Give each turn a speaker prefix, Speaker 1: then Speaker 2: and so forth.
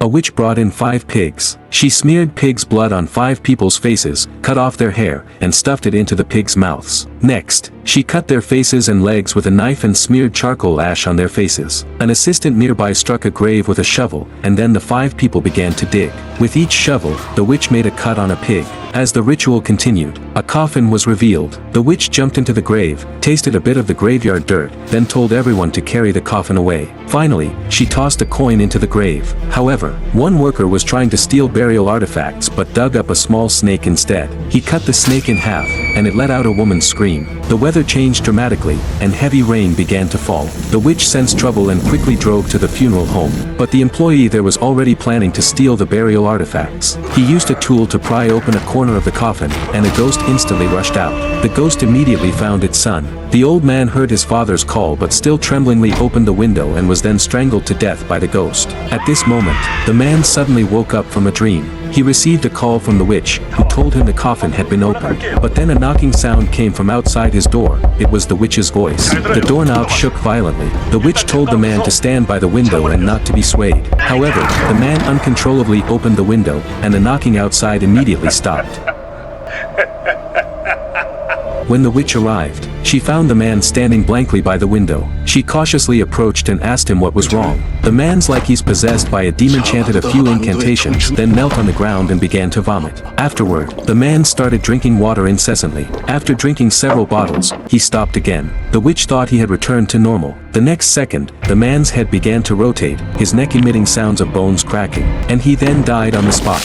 Speaker 1: A witch brought in 5 pigs. She smeared pigs' blood on 5 people's faces, cut off their hair, and stuffed it into the pigs' mouths. Next, she cut their faces and legs with a knife and smeared charcoal ash on their faces. An assistant nearby struck a grave with a shovel, and then the 5 people began to dig. With each shovel, the witch made a cut on a pig. As the ritual continued, a coffin was revealed. The witch jumped into the grave, tasted a bit of the graveyard dirt, then told everyone to carry the coffin away. Finally, she tossed a coin into the grave. However, one worker was trying to steal burial artifacts but dug up a small snake instead. He cut the snake in half, and it let out a woman's scream. The weather changed dramatically, and heavy rain began to fall. The witch sensed trouble and quickly drove to the funeral home. But the employee there was already planning to steal the burial artifacts. He used a tool to pry open a corner of the coffin, and a ghost instantly rushed out. The ghost immediately found its son. The old man heard his father's call but still tremblingly opened the window and was then strangled to death by the ghost. At this moment, the man suddenly woke up from a dream. He received a call from the witch, who told him the coffin had been opened. But then a knocking sound came from outside his door. It was the witch's voice. The doorknob shook violently. The witch told the man to stand by the window and not to be swayed. However, the man uncontrollably opened the window, and the knocking outside immediately stopped. When the witch arrived, she found the man standing blankly by the window. She cautiously approached and asked him what was wrong. The man's like he's possessed by a demon, chanted a few incantations, then knelt on the ground and began to vomit. Afterward, the man started drinking water incessantly. After drinking several bottles, he stopped again. The witch thought he had returned to normal. The next second, the man's head began to rotate, his neck emitting sounds of bones cracking, and he then died on the spot.